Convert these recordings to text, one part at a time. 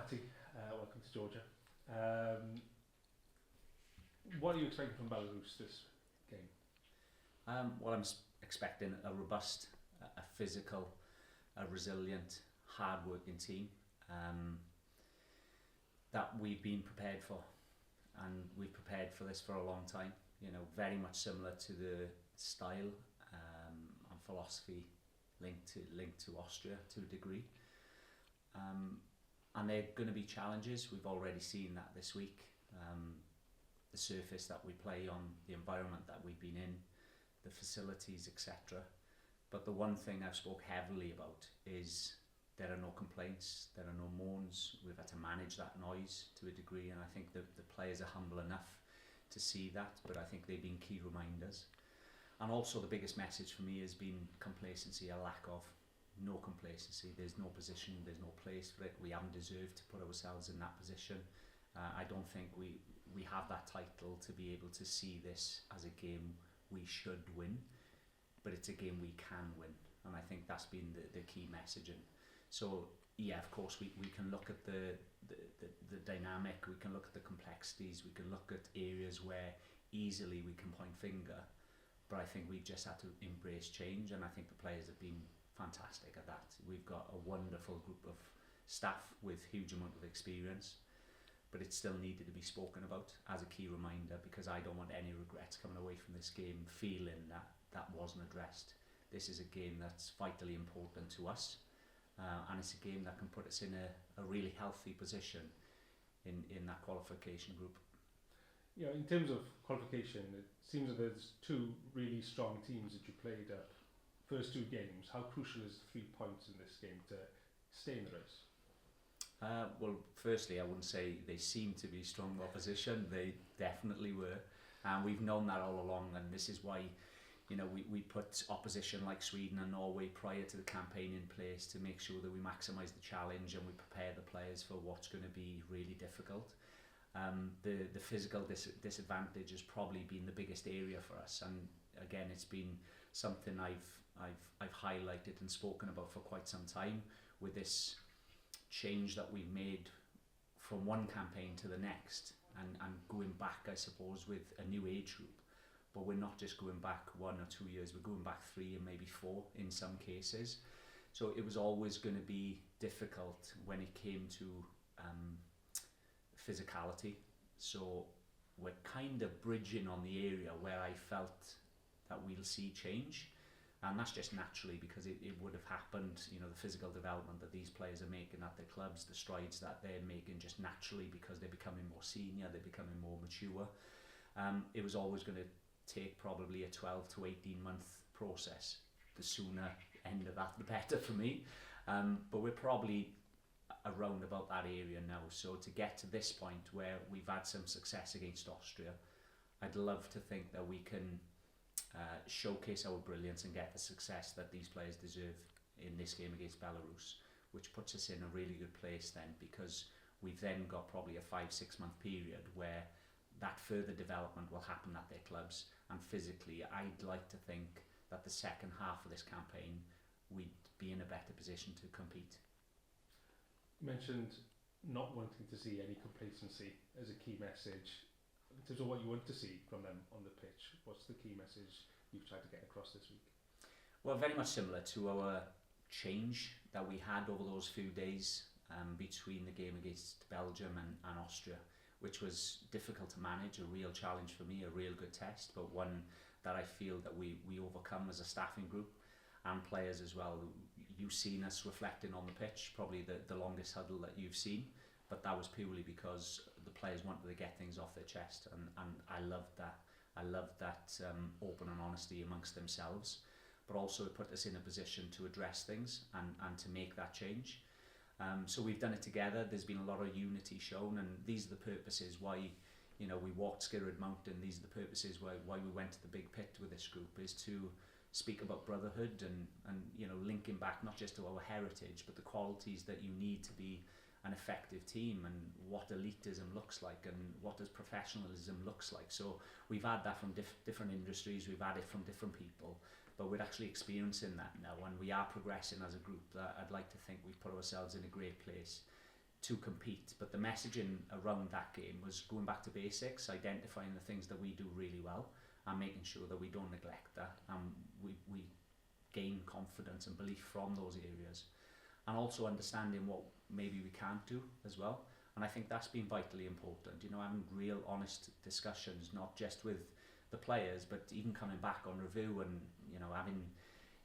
Matty, welcome to Georgia. What are you expecting from Belarus this game? Well, I'm expecting a robust, a physical, a resilient, hard-working team that we've been prepared for, and we've prepared for this for a long time. You know, very much similar to the style and philosophy linked to Austria to a degree. And they're going to be challenges. We've already seen that this week. The surface that we play on, the environment that we've been in, the facilities, etc. But the one thing I've spoke heavily about is there are no complaints, there are no moans. We've had to manage that noise to a degree, and I think the players are humble enough to see that, but I think they've been key reminders. And also the biggest message for me has been complacency, a lack of. No complacency, there's no position, there's no place for it. We haven't deserved to put ourselves in that position. I don't think we have that title to be able to see this as a game we should win, but it's a game we can win, and I think that's been the key messaging. So yeah, of course we can look at the dynamic, we can look at the complexities, we can look at areas where easily we can point finger, but I think we've just had to embrace change, and I think the players have been fantastic at that. We've got a wonderful group of staff with huge amount of experience, but it still needed to be spoken about as a key reminder, because I don't want any regrets coming away from this game feeling that wasn't addressed. This is a game that's vitally important to us, and it's a game that can put us in a really healthy position in that qualification group. Yeah, in terms of qualification, it seems that there's two really strong teams that you played at first two games. How crucial is 3 points in this game to stay in the race? Well, firstly, I wouldn't say they seem to be strong opposition. They definitely were, and we've known that all along. And this is why, you know, we put opposition like Sweden and Norway prior to the campaign in place to make sure that we maximise the challenge and we prepare the players for what's going to be really difficult. The physical disadvantage has probably been the biggest area for us, and again, it's been something I've highlighted and spoken about for quite some time, with this change that we've made from one campaign to the next, and going back, I suppose, with a new age group. But we're not just going back 1 or 2 years, we're going back 3 and maybe 4 in some cases. So it was always going to be difficult when it came to physicality. So we're kind of bridging on the area where I felt that we'll see change, and that's just naturally because it would have happened. You know, the physical development that these players are making at their clubs, the strides that they're making just naturally because they're becoming more senior, they're becoming more mature. It was always going to take probably a 12 to 18 month process. The sooner end of that, the better for me. But we're probably around about that area now. So to get to this point where we've had some success against Austria, I'd love to think that we can showcase our brilliance and get the success that these players deserve in this game against Belarus, which puts us in a really good place then, because we've then got probably a 5-6 month period where that further development will happen at their clubs, and physically I'd like to think that the second half of this campaign we'd be in a better position to compete. You mentioned not wanting to see any complacency as a key message. In terms of what you want to see from them on the pitch, what's the key message you've tried to get across this week? Well, very much similar to our change that we had over those few days between the game against Belgium and Austria, which was difficult to manage, a real challenge for me, a real good test, but one that I feel that we overcome as a staffing group and players as well. You've seen us reflecting on the pitch, probably the longest huddle that you've seen, but that was purely because the players wanted to get things off their chest, and I loved that. I loved that open and honesty amongst themselves, but also it put us in a position to address things and to make that change. So we've done it together. There's been a lot of unity shown, and these are the purposes why, you know, we walked Skirrid Mountain. These are the purposes why we went to the big pit with this group, is to speak about brotherhood and you know, linking back not just to our heritage, but the qualities that you need to be an effective team, and what elitism looks like, and what does professionalism looks like. So we've had that from different industries, we've had it from different people, but we're actually experiencing that now, and we are progressing as a group. That I'd like to think we've put ourselves in a great place to compete, but the messaging around that game was going back to basics, identifying the things that we do really well and making sure that we don't neglect that, and we gain confidence and belief from those areas, and also understanding what maybe we can't do as well. And I think that's been vitally important, you know, having real honest discussions, not just with the players, but even coming back on review and, you know, having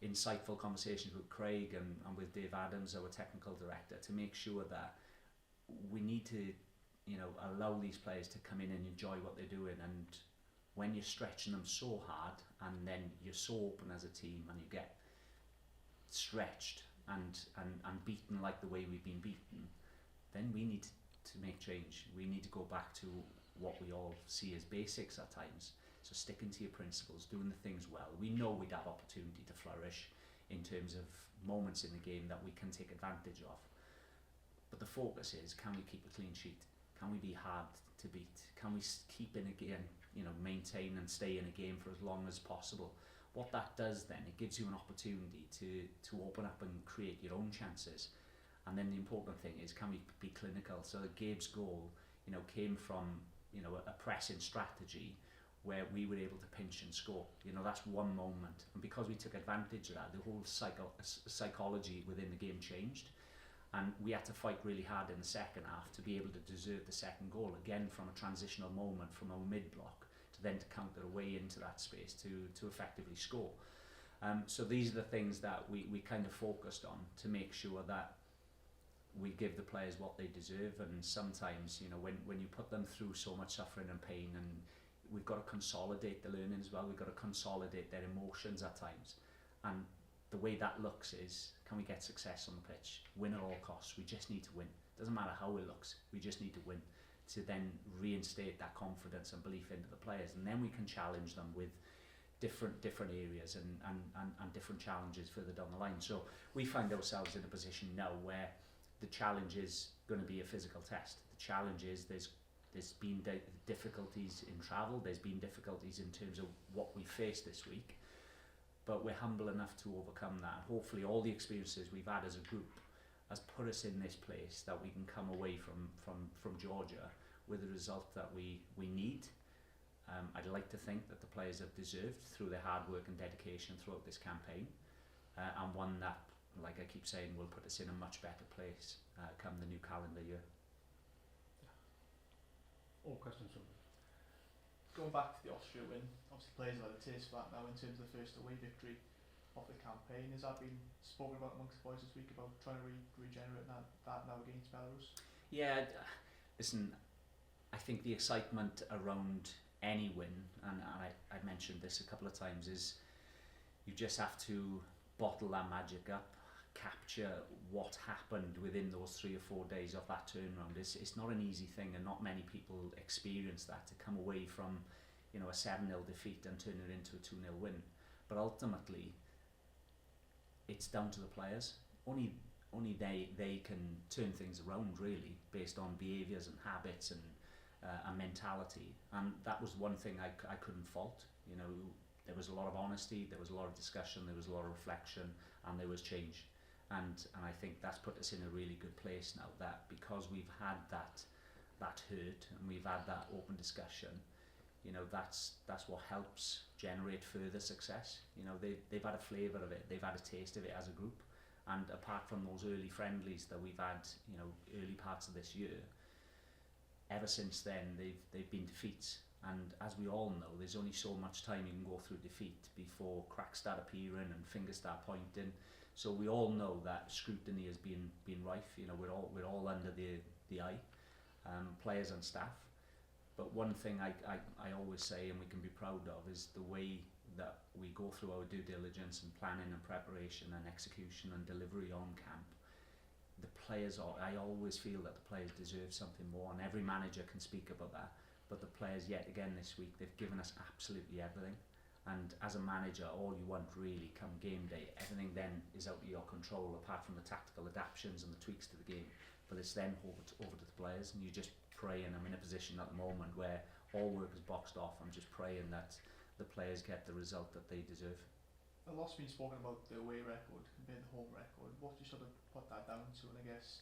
insightful conversations with Craig and with Dave Adams, our technical director, to make sure that we need to, you know, allow these players to come in and enjoy what they're doing. And when you're stretching them so hard and then you're so open as a team and you get stretched and beaten like the way we've been beaten, then we need to make change. We need to go back to what we all see as basics at times. So sticking to your principles, doing the things well. We know we'd have opportunity to flourish in terms of moments in the game that we can take advantage of. But the focus is, can we keep a clean sheet? Can we be hard to beat? Can we keep in a game, you know, maintain and stay in a game for as long as possible? What that does then, it gives you an opportunity to open up and create your own chances. And then the important thing is, can we be clinical? So Gabe's goal, you know, came from, you know, a pressing strategy where we were able to pinch and score. You know, that's one moment. And because we took advantage of that, the whole psychology within the game changed. And we had to fight really hard in the second half to be able to deserve the second goal, again from a transitional moment from our mid-block to then to counter away into that space to effectively score. So these are the things that we kind of focused on to make sure that we give the players what they deserve. And sometimes, you know, when you put them through so much suffering and pain, and we've got to consolidate the learning as well, we've got to consolidate their emotions at times. And the way that looks is, can we get success on the pitch? Win at all costs. We just need to win. Doesn't matter how it looks, we just need to win, to then reinstate that confidence and belief into the players. And then we can challenge them with different areas and different challenges further down the line. So we find ourselves in a position now where the challenge is going to be a physical test. The challenge is there's been difficulties in travel, there's been difficulties in terms of what we faced this week, but we're humble enough to overcome that. Hopefully all the experiences we've had as a group has put us in this place that we can come away from Georgia with a result that we need. I'd like to think that the players have deserved through their hard work and dedication throughout this campaign, and one that, like I keep saying, will put us in a much better place come the new calendar year. All questions from me. Going back to the Austria win, obviously players have had a taste for that now in terms of the first away victory of the campaign. Has that been spoken about amongst the boys this week, about trying to regenerate that now against Belarus? Yeah, listen, I think the excitement around any win, and I mentioned this a couple of times, is you just have to bottle that magic up, capture what happened within those 3 or 4 days of that turnaround. It's not an easy thing, and not many people experience that, to come away from, you know, a 7-0 defeat and turn it into a 2-0 win. But ultimately, it's down to the players. Only they can turn things around, really, based on behaviours and habits and mentality. And that was one thing I couldn't fault. You know, there was a lot of honesty, there was a lot of discussion, there was a lot of reflection, and there was change. And I think that's put us in a really good place now, that because we've had that hurt and we've had that open discussion, you know, that's what helps generate further success. You know, they've had a flavour of it, they've had a taste of it as a group. And apart from those early friendlies that we've had, you know, early parts of this year, ever since then they've been defeats. And as we all know, there's only so much time you can go through defeat before cracks start appearing and fingers start pointing. So we all know that scrutiny has been rife. You know, we're all under the eye, players and staff. But one thing I always say, and we can be proud of, is the way that we go through our due diligence and planning and preparation and execution and delivery on camp. The players I always feel that the players deserve something more, and every manager can speak about that. But the players, yet again this week, they've given us absolutely everything. And as a manager, all you want really come game day, everything then is out of your control, apart from the tactical adaptations and the tweaks to the game. But it's then over to the players, and you just pray, and I'm in a position at the moment where all work is boxed off. I'm just praying that the players get the result that they deserve. A lot's been spoken about the away record compared to the home record. What do you sort of put that down to? And I guess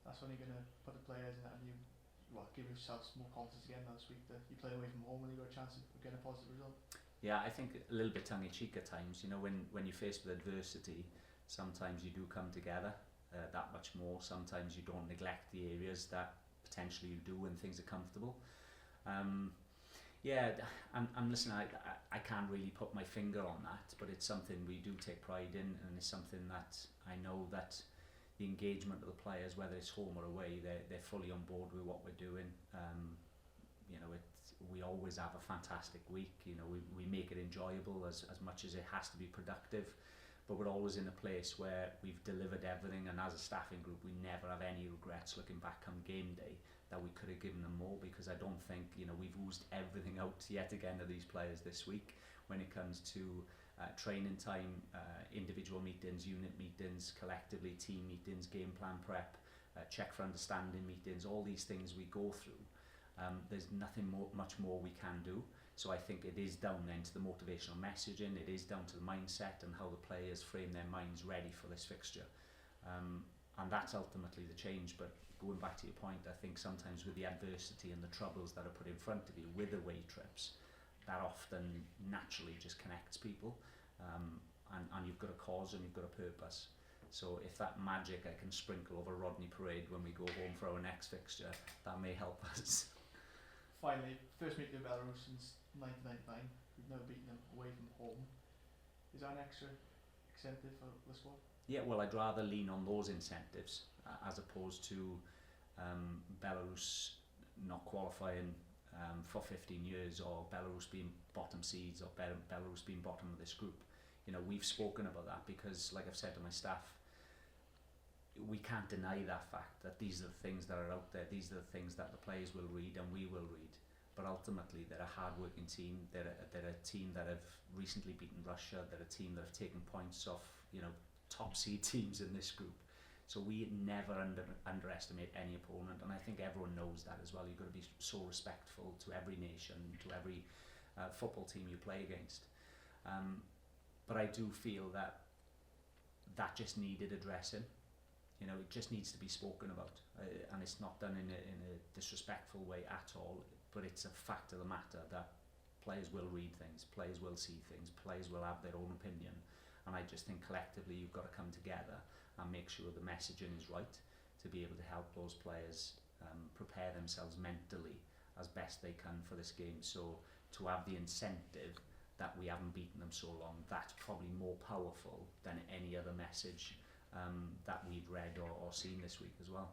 that's when you're going to put the players in that, and give yourselves more confidence again now this week that you play away from home and you got a chance of getting a positive result. Yeah, I think a little bit tongue-in-cheek at times. You know, when you're faced with adversity, sometimes you do come together that much more. Sometimes you don't neglect the areas that potentially you do when things are comfortable. Yeah, I'm listening. I can't really put my finger on that, but it's something we do take pride in, and it's something that I know that the engagement of the players, whether it's home or away, they're fully on board with what we're doing. You know, we always have a fantastic week. You know, we make it enjoyable as much as it has to be productive, but we're always in a place where we've delivered everything, and as a staffing group we never have any regrets looking back come game day that we could have given them more, because I don't think, you know, we've oozed everything out yet again of these players this week when it comes to training time, individual meetings, unit meetings, collectively team meetings, game plan prep, check for understanding meetings, all these things we go through. There's nothing much more we can do. So I think it is down then to the motivational messaging, it is down to the mindset and how the players frame their minds ready for this fixture. And that's ultimately the change. But going back to your point, I think sometimes with the adversity and the troubles that are put in front of you with away trips, that often naturally just connects people, and you've got a cause and you've got a purpose. So if that magic I can sprinkle over Rodney Parade when we go home for our next fixture, that may help us. Finally, first meeting in Belarus since 1999. We've never beaten them away from home. Is that an extra incentive for the squad? Yeah, well, I'd rather lean on those incentives as opposed to Belarus not qualifying for 15 years, or Belarus being bottom seeds, or Belarus being bottom of this group. You know, we've spoken about that because, like I've said to my staff, we can't deny that fact that these are the things that are out there, these are the things that the players will read and we will read. But ultimately they're a hard-working team, they're a team that have recently beaten Russia, they're a team that have taken points off, you know, top seed teams in this group. So we never underestimate any opponent, and I think everyone knows that as well. You've got to be so respectful to every nation, to every football team you play against. But I do feel that just needed addressing. You know, it just needs to be spoken about, and it's not done in a disrespectful way at all, but it's a fact of the matter that players will read things, players will see things, players will have their own opinion, and I just think collectively you've got to come together and make sure the messaging is right to be able to help those players prepare themselves mentally as best they can for this game. So to have the incentive that we haven't beaten them so long, that's probably more powerful than any other message that we've read or seen this week as well.